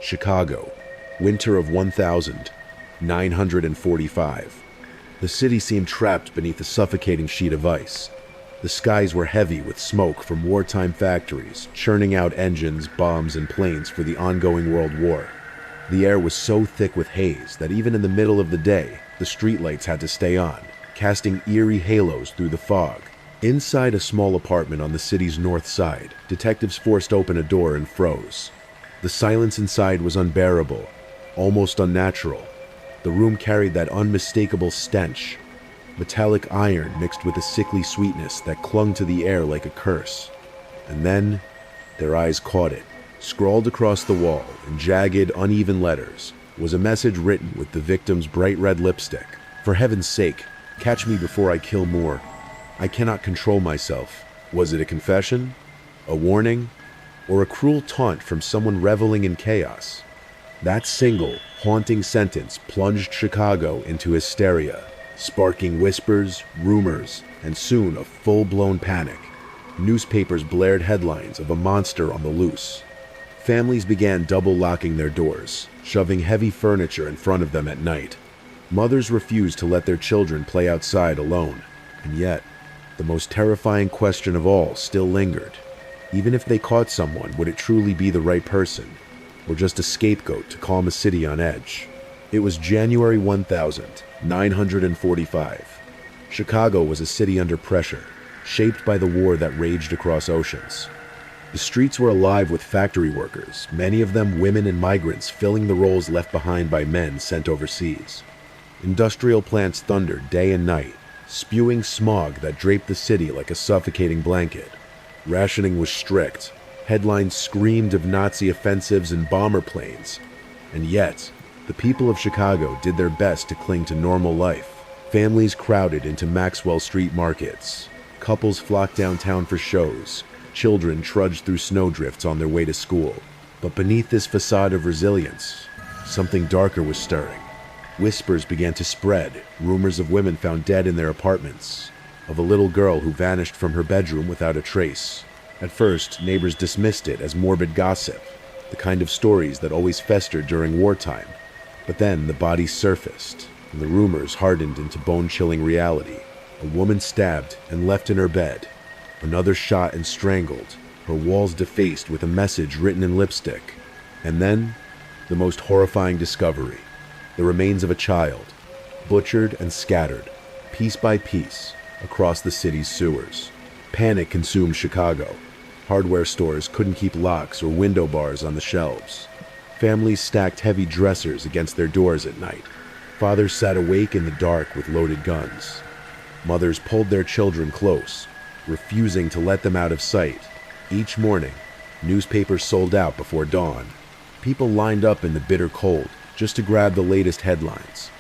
Chicago, winter of 1945. The city seemed trapped beneath a suffocating sheet of ice. The skies were heavy with smoke from wartime factories, churning out engines, bombs, and planes for the ongoing World War. The air was so thick with haze that even in the middle of the day, the streetlights had to stay on, casting eerie halos through the fog. Inside a small apartment on the city's north side, detectives forced open a door and froze. The silence inside was unbearable, almost unnatural. The room carried that unmistakable stench, metallic iron mixed with a sickly sweetness that clung to the air like a curse. And then, their eyes caught it. Scrawled across the wall in jagged, uneven letters was a message written with the victim's bright red lipstick. "For heaven's sake, catch me before I kill more. I cannot control myself." Was it a confession? A warning? Or a cruel taunt from someone reveling in chaos? That single, haunting sentence plunged Chicago into hysteria, sparking whispers, rumors, and soon a full-blown panic. Newspapers blared headlines of a monster on the loose. Families began double-locking their doors, shoving heavy furniture in front of them at night. Mothers refused to let their children play outside alone. And yet, the most terrifying question of all still lingered. Even if they caught someone, would it truly be the right person, or just a scapegoat to calm a city on edge? It was January 1945. Chicago was a city under pressure, shaped by the war that raged across oceans. The streets were alive with factory workers, many of them women and migrants filling the roles left behind by men sent overseas. Industrial plants thundered day and night, spewing smog that draped the city like a suffocating blanket. Rationing was strict. Headlines screamed of Nazi offensives and bomber planes. And yet, the people of Chicago did their best to cling to normal life. Families crowded into Maxwell Street markets. Couples flocked downtown for shows. Children trudged through snowdrifts on their way to school. But beneath this facade of resilience, something darker was stirring. Whispers began to spread, rumors of women found dead in their apartments, of a little girl who vanished from her bedroom without a trace. At first, neighbors dismissed it as morbid gossip, the kind of stories that always festered during wartime. But then the bodies surfaced, and the rumors hardened into bone-chilling reality. A woman stabbed and left in her bed. Another shot and strangled, her walls defaced with a message written in lipstick. And then, the most horrifying discovery. The remains of a child, butchered and scattered, piece by piece, across the city's sewers. Panic consumed Chicago. Hardware stores couldn't keep locks or window bars on the shelves. Families stacked heavy dressers against their doors at night. Fathers sat awake in the dark with loaded guns. Mothers pulled their children close, refusing to let them out of sight. Each morning, newspapers sold out before dawn. People lined up in the bitter cold just to grab the latest headlines.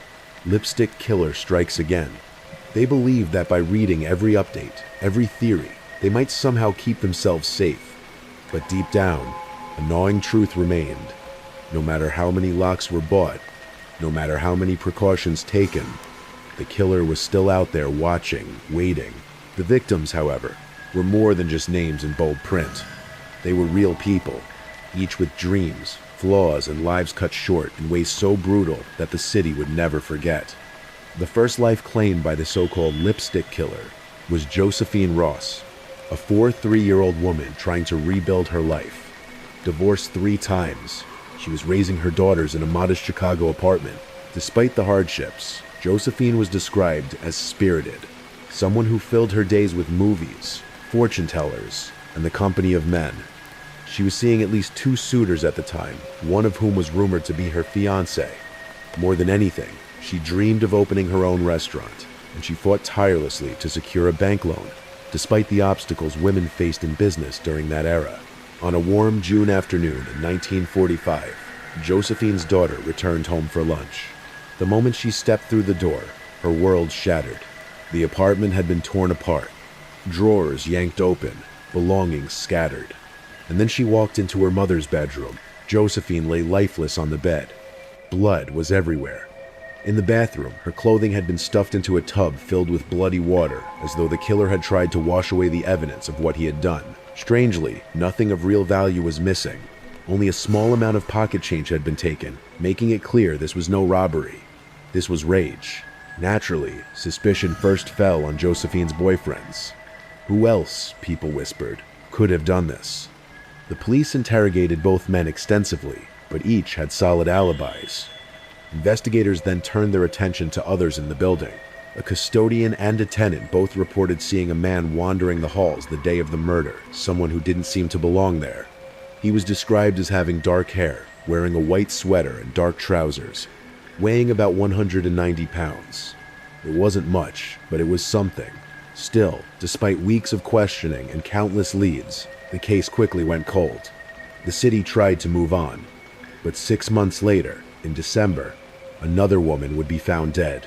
Lipstick killer strikes again. They believed that by reading every update, every theory, they might somehow keep themselves safe. But deep down, a gnawing truth remained. No matter how many locks were bought, no matter how many precautions taken, the killer was still out there watching, waiting. The victims, however, were more than just names in bold print. They were real people, each with dreams, flaws, and lives cut short in ways so brutal that the city would never forget. The first life claimed by the so-called lipstick killer was Josephine Ross, a 43-year-old woman trying to rebuild her life. Divorced 3 times, she was raising her daughters in a modest Chicago apartment. Despite the hardships, Josephine was described as spirited, someone who filled her days with movies, fortune tellers, and the company of men. She was seeing at least 2 suitors at the time, one of whom was rumored to be her fiancé. More than anything, she dreamed of opening her own restaurant, and she fought tirelessly to secure a bank loan, despite the obstacles women faced in business during that era. On a warm June afternoon in 1945, Josephine's daughter returned home for lunch. The moment she stepped through the door, her world shattered. The apartment had been torn apart, drawers yanked open, belongings scattered. And then she walked into her mother's bedroom. Josephine lay lifeless on the bed. Blood was everywhere. In the bathroom, her clothing had been stuffed into a tub filled with bloody water, as though the killer had tried to wash away the evidence of what he had done. Strangely, nothing of real value was missing. Only a small amount of pocket change had been taken, making it clear this was no robbery. This was rage. Naturally, suspicion first fell on Josephine's boyfriends. Who else, people whispered, could have done this? The police interrogated both men extensively, but each had solid alibis. Investigators then turned their attention to others in the building. A custodian and a tenant both reported seeing a man wandering the halls the day of the murder, someone who didn't seem to belong there. He was described as having dark hair, wearing a white sweater and dark trousers, weighing about 190 pounds. It wasn't much, but it was something. Still, despite weeks of questioning and countless leads, the case quickly went cold. The city tried to move on, but 6 months later, in December, another woman would be found dead.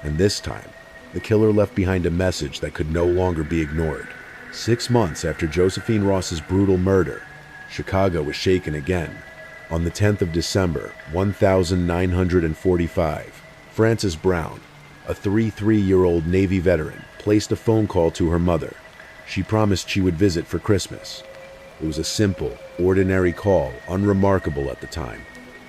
And this time, the killer left behind a message that could no longer be ignored. 6 months after Josephine Ross's brutal murder, Chicago was shaken again. On the 10th of December, 1945, Frances Brown, a 33-year-old Navy veteran, placed a phone call to her mother. She promised she would visit for Christmas. It was a simple, ordinary call, unremarkable at the time,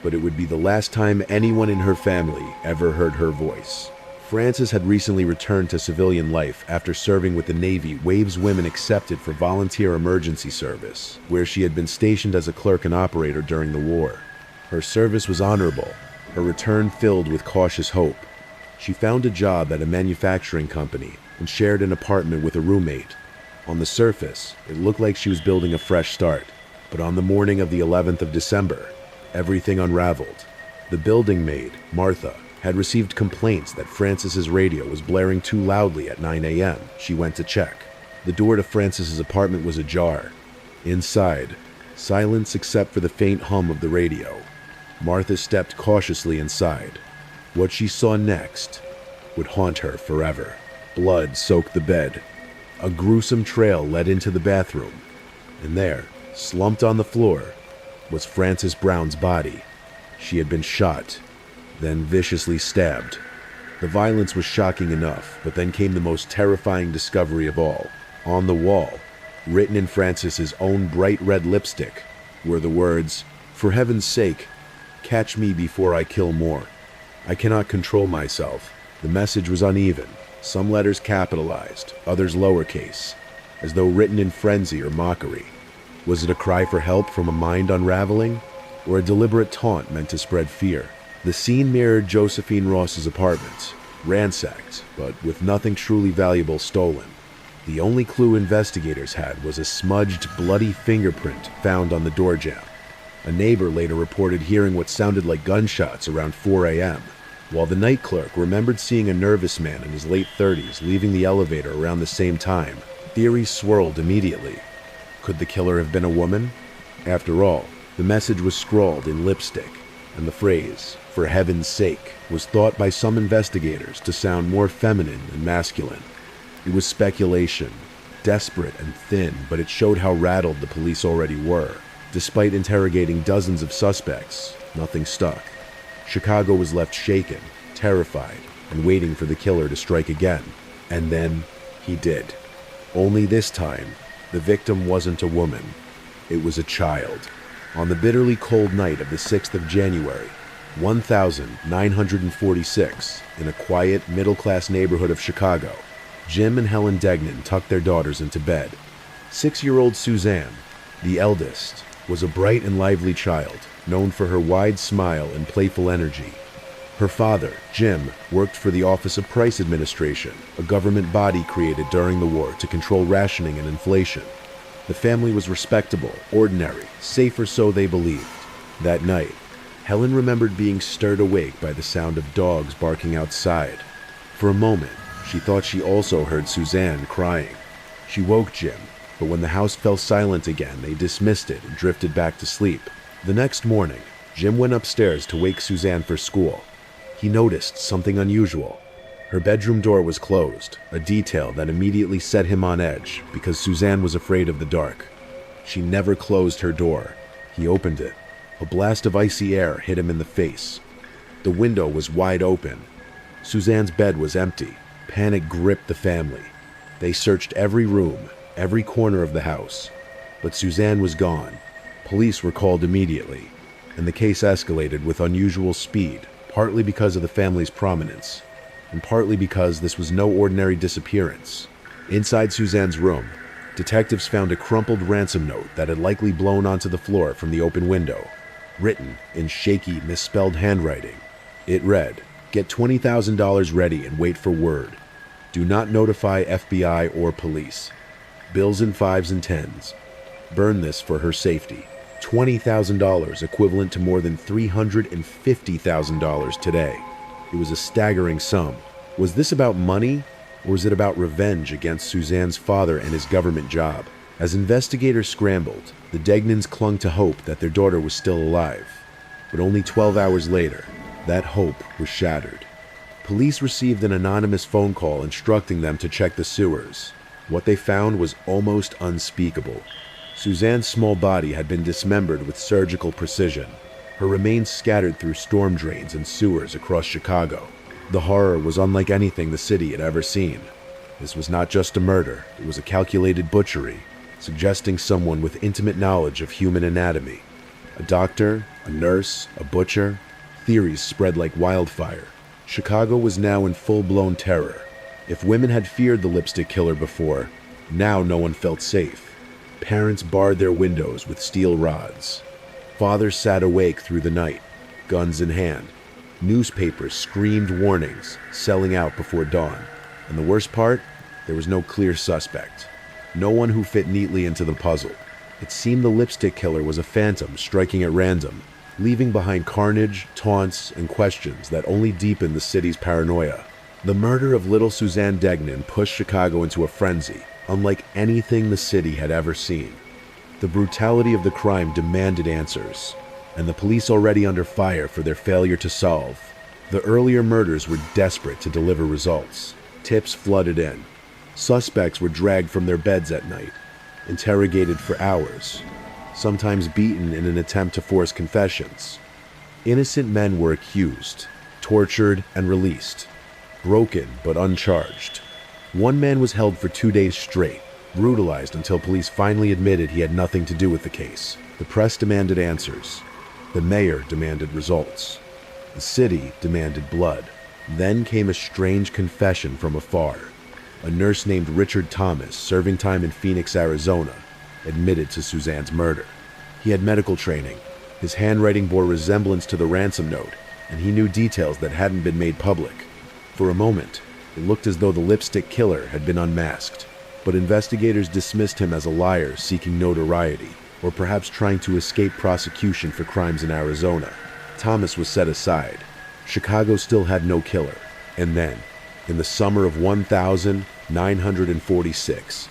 but it would be the last time anyone in her family ever heard her voice. Frances had recently returned to civilian life after serving with the Navy Waves Women Accepted for Volunteer Emergency Service, where she had been stationed as a clerk and operator during the war. Her service was honorable, her return filled with cautious hope. She found a job at a manufacturing company and shared an apartment with a roommate. On the surface, it looked like she was building a fresh start, but on the morning of the 11th of December, everything unraveled. The building maid, Martha, had received complaints that Frances's radio was blaring too loudly at 9 a.m. She went to check. The door to Frances's apartment was ajar. Inside, silence except for the faint hum of the radio. Martha stepped cautiously inside. What she saw next would haunt her forever. Blood soaked the bed. A gruesome trail led into the bathroom. And there, slumped on the floor, was Frances Brown's body. She had been shot, then viciously stabbed. The violence was shocking enough, but then came the most terrifying discovery of all. On the wall, written in Frances's own bright red lipstick, were the words, "For heaven's sake, catch me before I kill more. I cannot control myself." The message was uneven, some letters capitalized, others lowercase, as though written in frenzy or mockery. Was it a cry for help from a mind unraveling, or a deliberate taunt meant to spread fear? The scene mirrored Josephine Ross's apartment, ransacked, but with nothing truly valuable stolen. The only clue investigators had was a smudged, bloody fingerprint found on the door jamb. A neighbor later reported hearing what sounded like gunshots around 4 a.m., while the night clerk remembered seeing a nervous man in his late 30s leaving the elevator around the same time. Theories swirled immediately. Could the killer have been a woman? After all, the message was scrawled in lipstick, and the phrase, "for heaven's sake," was thought by some investigators to sound more feminine than masculine. It was speculation, desperate and thin, but it showed how rattled the police already were. Despite interrogating dozens of suspects, nothing stuck. Chicago was left shaken, terrified, and waiting for the killer to strike again. And then, he did. Only this time, the victim wasn't a woman. It was a child. On the bitterly cold night of the 6th of January, 1946, in a quiet, middle-class neighborhood of Chicago, Jim and Helen Degnan tucked their daughters into bed. 6-year-old Suzanne, the eldest, was a bright and lively child, known for her wide smile and playful energy. Her father, Jim, worked for the Office of Price Administration, a government body created during the war to control rationing and inflation. The family was respectable, ordinary, safe or so they believed. That night, Helen remembered being stirred awake by the sound of dogs barking outside. For a moment, she thought she also heard Suzanne crying. She woke Jim, but when the house fell silent again, they dismissed it and drifted back to sleep. The next morning, Jim went upstairs to wake Suzanne for school. He noticed something unusual. Her bedroom door was closed, a detail that immediately set him on edge because Suzanne was afraid of the dark. She never closed her door. He opened it. A blast of icy air hit him in the face. The window was wide open. Suzanne's bed was empty. Panic gripped the family. They searched every room, every corner of the house. But Suzanne was gone. Police were called immediately, and the case escalated with unusual speed, partly because of the family's prominence, and partly because this was no ordinary disappearance. Inside Suzanne's room, detectives found a crumpled ransom note that had likely blown onto the floor from the open window, written in shaky, misspelled handwriting. It read, "Get $20,000 ready and wait for word. Do not notify FBI or police. Bills in 5s and 10s. Burn this for her safety." $20,000, equivalent to more than $350,000 today. It was a staggering sum. Was this about money, or was it about revenge against Suzanne's father and his government job? As investigators scrambled, the Degnans clung to hope that their daughter was still alive. But only 12 hours later, that hope was shattered. Police received an anonymous phone call instructing them to check the sewers. What they found was almost unspeakable. Suzanne's small body had been dismembered with surgical precision, her remains scattered through storm drains and sewers across Chicago. The horror was unlike anything the city had ever seen. This was not just a murder, it was a calculated butchery, suggesting someone with intimate knowledge of human anatomy. A doctor, a nurse, a butcher. Theories spread like wildfire. Chicago was now in full-blown terror. If women had feared the lipstick killer before, now no one felt safe. Parents barred their windows with steel rods. Fathers sat awake through the night, guns in hand. Newspapers screamed warnings, selling out before dawn. And the worst part? There was no clear suspect. No one who fit neatly into the puzzle. It seemed the lipstick killer was a phantom striking at random, leaving behind carnage, taunts, and questions that only deepened the city's paranoia. The murder of little Suzanne Degnan pushed Chicago into a frenzy, unlike anything the city had ever seen. The brutality of the crime demanded answers, and the police already under fire for their failure to solve. The earlier murders were desperate to deliver results. Tips flooded in. Suspects were dragged from their beds at night, interrogated for hours, sometimes beaten in an attempt to force confessions. Innocent men were accused, tortured, and released, broken but uncharged. One man was held for 2 days straight, brutalized until police finally admitted he had nothing to do with the case. The press demanded answers. The mayor demanded results. The city demanded blood. Then came a strange confession from afar. A nurse named Richard Thomas, serving time in Phoenix, Arizona, admitted to Suzanne's murder. He had medical training. His handwriting bore resemblance to the ransom note, and he knew details that hadn't been made public. For a moment, it looked as though the lipstick killer had been unmasked, but investigators dismissed him as a liar seeking notoriety, or perhaps trying to escape prosecution for crimes in Arizona. Thomas was set aside. Chicago still had no killer. And then, in the summer of 1946,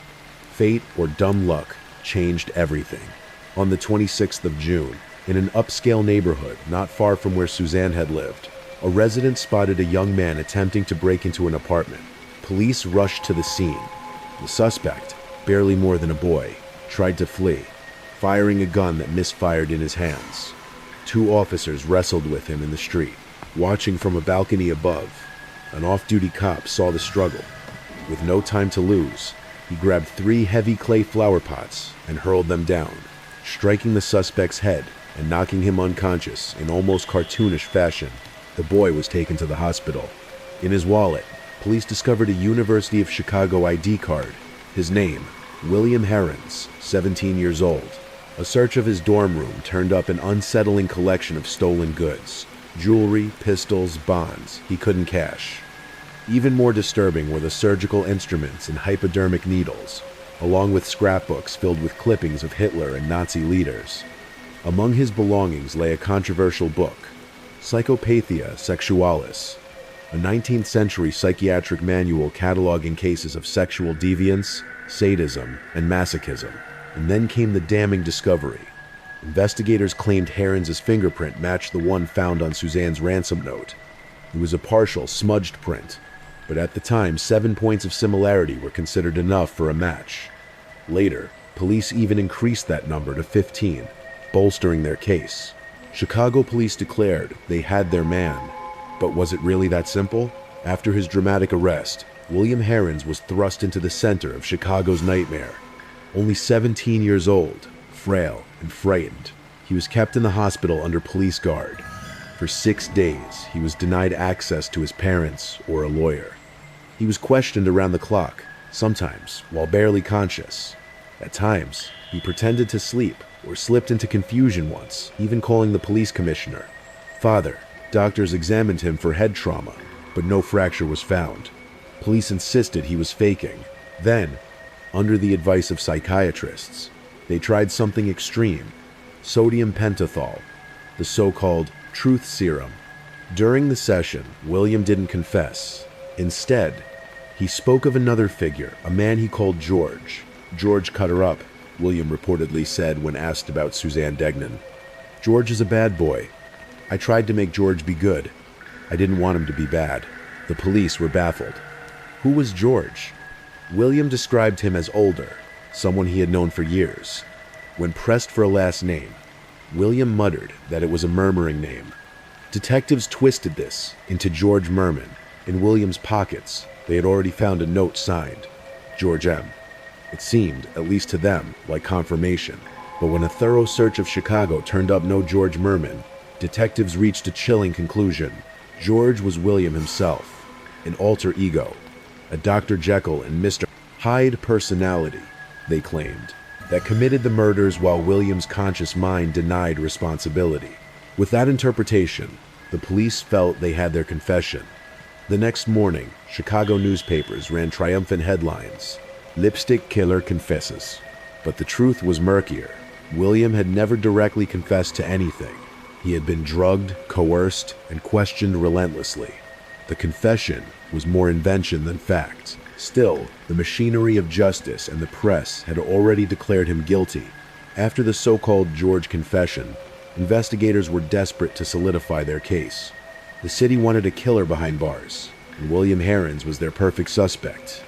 fate or dumb luck changed everything. On the 26th of June, in an upscale neighborhood not far from where Suzanne had lived, a resident spotted a young man attempting to break into an apartment. Police rushed to the scene. The suspect, barely more than a boy, tried to flee, firing a gun that misfired in his hands. 2 officers wrestled with him in the street. Watching from a balcony above, an off-duty cop saw the struggle. With no time to lose, he grabbed 3 heavy clay flower pots and hurled them down, striking the suspect's head and knocking him unconscious in almost cartoonish fashion. The boy was taken to the hospital. In his wallet, police discovered a University of Chicago ID card. His name, William Heirens, 17 years old. A search of his dorm room turned up an unsettling collection of stolen goods. Jewelry, pistols, bonds he couldn't cash. Even more disturbing were the surgical instruments and hypodermic needles, along with scrapbooks filled with clippings of Hitler and Nazi leaders. Among his belongings lay a controversial book, Psychopathia Sexualis, a 19th century psychiatric manual cataloging cases of sexual deviance, sadism, and masochism. And then came the damning discovery. Investigators claimed Heirens' fingerprint matched the one found on Suzanne's ransom note. It was a partial, smudged print, but at the time, 7 points of similarity were considered enough for a match. Later, police even increased that number to 15, bolstering their case. Chicago police declared they had their man. But was it really that simple? After his dramatic arrest, William Heirens was thrust into the center of Chicago's nightmare. Only 17 years old, frail and frightened. He was kept in the hospital under police guard. For 6 days, he was denied access to his parents or a lawyer. He was questioned around the clock, sometimes while barely conscious. At times, he pretended to sleep or slipped into confusion once, even calling the police commissioner. Father, doctors examined him for head trauma, but no fracture was found. Police insisted he was faking. Then, under the advice of psychiatrists, they tried something extreme: sodium pentothal, the so-called truth serum. During the session, William didn't confess. Instead, he spoke of another figure, a man he called George. George cut her up, William reportedly said when asked about Suzanne Degnan. George is a bad boy. I tried to make George be good. I didn't want him to be bad. The police were baffled. Who was George? William described him as older, someone he had known for years. When pressed for a last name, William muttered that it was a murmuring name. Detectives twisted this into George Merman. In William's pockets, they had already found a note signed, George M. It seemed, at least to them, like confirmation. But when a thorough search of Chicago turned up no George Merman, detectives reached a chilling conclusion. George was William himself, an alter ego, a Dr. Jekyll and Mr. Hyde personality, they claimed, that committed the murders while William's conscious mind denied responsibility. With that interpretation, the police felt they had their confession. The next morning, Chicago newspapers ran triumphant headlines: "Lipstick Killer Confesses." But the truth was murkier. William had never directly confessed to anything. He had been drugged, coerced, and questioned relentlessly. The confession was more invention than fact. Still, the machinery of justice and the press had already declared him guilty. After the so-called George confession, investigators were desperate to solidify their case. The city wanted a killer behind bars, and William Heirens was their perfect suspect.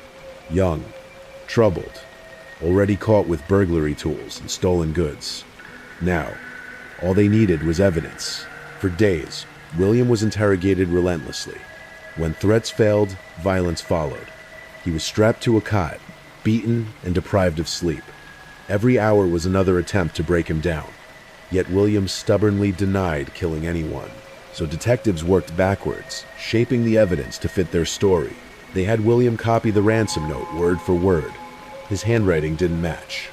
Young, troubled, already caught with burglary tools and stolen goods. Now, all they needed was evidence. For days, William was interrogated relentlessly. When threats failed, violence followed. He was strapped to a cot, beaten and deprived of sleep. Every hour was another attempt to break him down. Yet William stubbornly denied killing anyone. So detectives worked backwards, shaping the evidence to fit their story. They had William copy the ransom note word for word. His handwriting didn't match.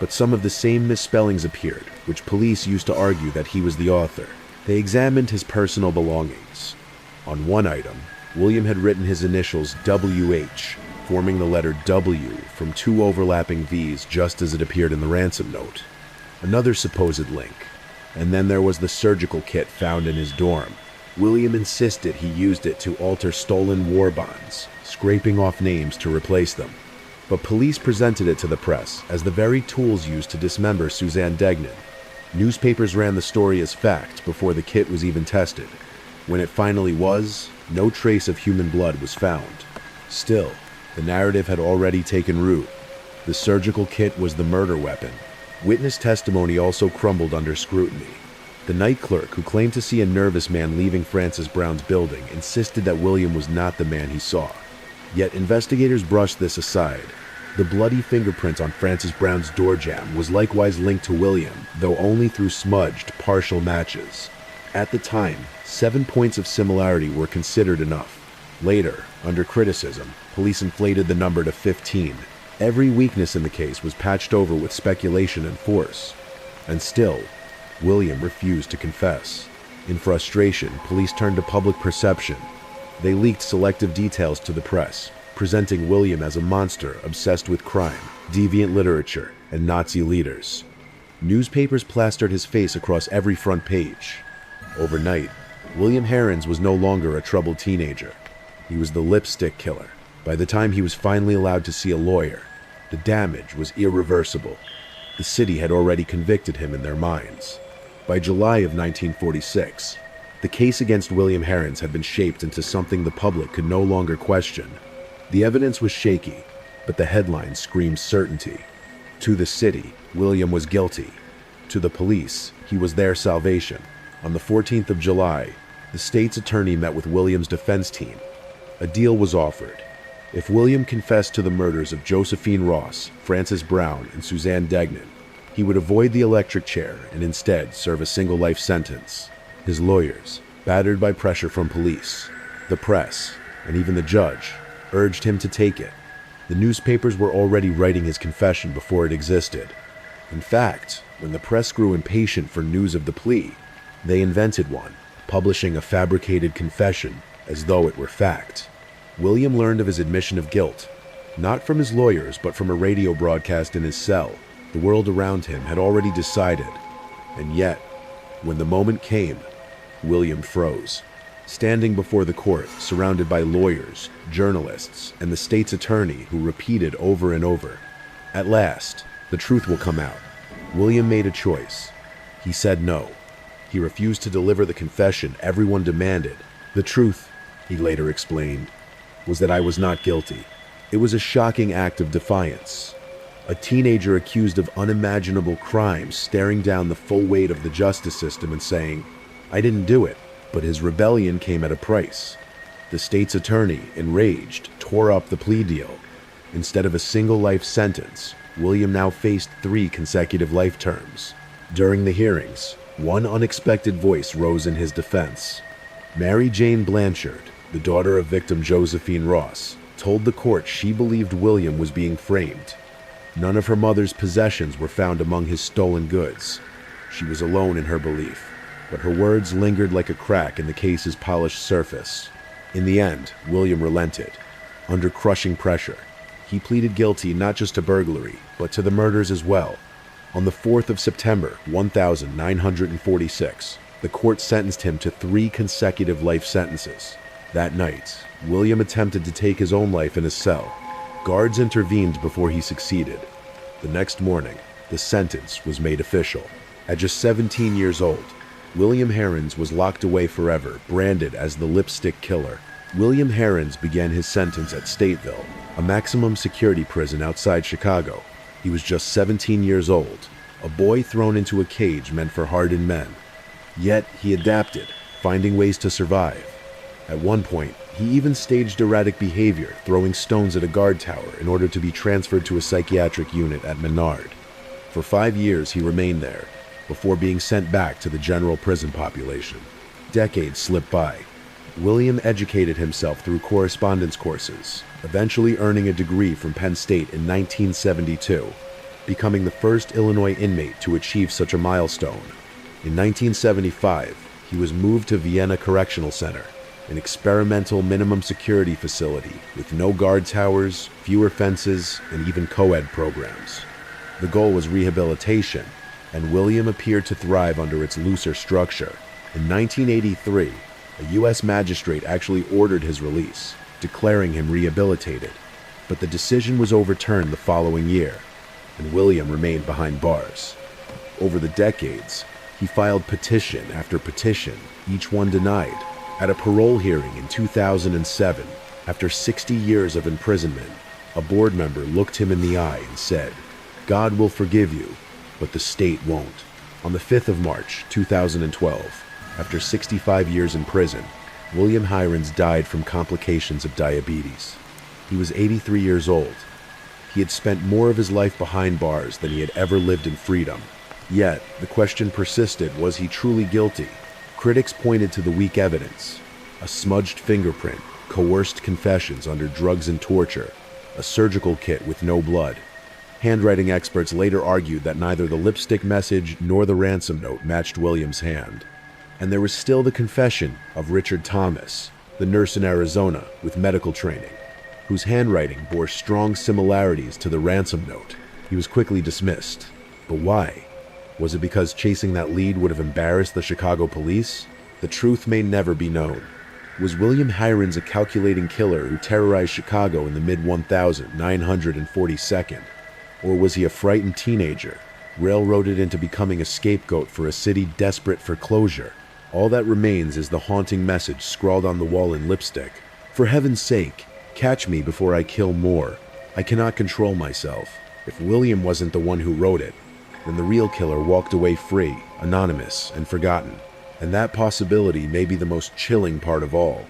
But some of the same misspellings appeared, which police used to argue that he was the author. They examined his personal belongings. On one item, William had written his initials WH, forming the letter W from 2 overlapping V's just as it appeared in the ransom note. Another supposed link. And then there was the surgical kit found in his dorm. William insisted he used it to alter stolen war bonds, scraping off names to replace them. But police presented it to the press as the very tools used to dismember Suzanne Degnan. Newspapers ran the story as fact before the kit was even tested. When it finally was, no trace of human blood was found. Still, the narrative had already taken root. The surgical kit was the murder weapon. Witness testimony also crumbled under scrutiny. The night clerk who claimed to see a nervous man leaving Francis Brown's building insisted that William was not the man he saw. Yet investigators brushed this aside. The bloody fingerprint on Francis Brown's door jamb was likewise linked to William, though only through smudged, partial matches. At the time, 7 points of similarity were considered enough. Later, under criticism, police inflated the number to 15. Every weakness in the case was patched over with speculation and force. And still, William refused to confess. In frustration, police turned to public perception. They leaked selective details to the press, presenting William as a monster obsessed with crime, deviant literature, and Nazi leaders. Newspapers plastered his face across every front page. Overnight, William Heirens was no longer a troubled teenager. He was the lipstick killer. By the time he was finally allowed to see a lawyer, the damage was irreversible. The city had already convicted him in their minds. By July of 1946, the case against William Heirens had been shaped into something the public could no longer question. The evidence was shaky, but the headlines screamed certainty. To the city, William was guilty. To the police, he was their salvation. On the 14th of July, the state's attorney met with William's defense team. A deal was offered. If William confessed to the murders of Josephine Ross, Francis Brown, and Suzanne Degnan, He would avoid the electric chair and instead serve a single life sentence. His lawyers, battered by pressure from police, the press, and even the judge, urged him to take it. The newspapers were already writing his confession before it existed. In fact, when the press grew impatient for news of the plea, they invented one, publishing a fabricated confession as though it were fact. William learned of his admission of guilt, not from his lawyers, but from a radio broadcast in his cell. The world around him had already decided, and yet, when the moment came, William froze. Standing before the court, surrounded by lawyers, journalists, and the state's attorney who repeated over and over, "At last, the truth will come out." William made a choice. He said no. He refused to deliver the confession everyone demanded. "The truth," he later explained, "was that I was not guilty." It was a shocking act of defiance. A teenager accused of unimaginable crimes staring down the full weight of the justice system and saying, "I didn't do it." But his rebellion came at a price. The state's attorney, enraged, tore up the plea deal. Instead of a single life sentence, William now faced 3 consecutive life terms. During the hearings, one unexpected voice rose in his defense. Mary Jane Blanchard, the daughter of victim Josephine Ross, told the court she believed William was being framed. None of her mother's possessions were found among his stolen goods. She was alone in her belief, but her words lingered like a crack in the case's polished surface. In the end, William relented. Under crushing pressure, he pleaded guilty not just to burglary, but to the murders as well. On the 4th of September, 1946, the court sentenced him to 3 consecutive life sentences. That night, William attempted to take his own life in his cell. Guards intervened before he succeeded. The next morning, the sentence was made official. At just 17 years old, William Heirens was locked away forever, branded as the lipstick killer. William Heirens began his sentence at Stateville, a maximum security prison outside Chicago. He was just 17 years old, a boy thrown into a cage meant for hardened men. Yet he adapted, finding ways to survive. At one point, he even staged erratic behavior, throwing stones at a guard tower in order to be transferred to a psychiatric unit at Menard. For 5 years he remained there, before being sent back to the general prison population. Decades slipped by. William educated himself through correspondence courses, eventually earning a degree from Penn State in 1972, becoming the first Illinois inmate to achieve such a milestone. In 1975, he was moved to Vienna Correctional Center, an experimental minimum security facility with no guard towers, fewer fences, and even co-ed programs. The goal was rehabilitation, and William appeared to thrive under its looser structure. In 1983, a U.S. magistrate actually ordered his release, declaring him rehabilitated, but the decision was overturned the following year, and William remained behind bars. Over the decades, he filed petition after petition, each one denied. At a parole hearing in 2007, after 60 years of imprisonment, a board member looked him in the eye and said, "God will forgive you, but the state won't." On the 5th of March, 2012, after 65 years in prison, William Heirens died from complications of diabetes. He was 83 years old. He had spent more of his life behind bars than he had ever lived in freedom. Yet, the question persisted, was he truly guilty? Critics pointed to the weak evidence: a smudged fingerprint, coerced confessions under drugs and torture, a surgical kit with no blood. Handwriting experts later argued that neither the lipstick message nor the ransom note matched William's hand. And there was still the confession of Richard Thomas, the nurse in Arizona with medical training, whose handwriting bore strong similarities to the ransom note. He was quickly dismissed. But why? Was it because chasing that lead would have embarrassed the Chicago police? The truth may never be known. Was William Heirens a calculating killer who terrorized Chicago in the mid-1942nd? Or was he a frightened teenager, railroaded into becoming a scapegoat for a city desperate for closure? All that remains is the haunting message scrawled on the wall in lipstick: "For heaven's sake, catch me before I kill more. I cannot control myself." If William wasn't the one who wrote it, then the real killer walked away free, anonymous, and forgotten. And that possibility may be the most chilling part of all.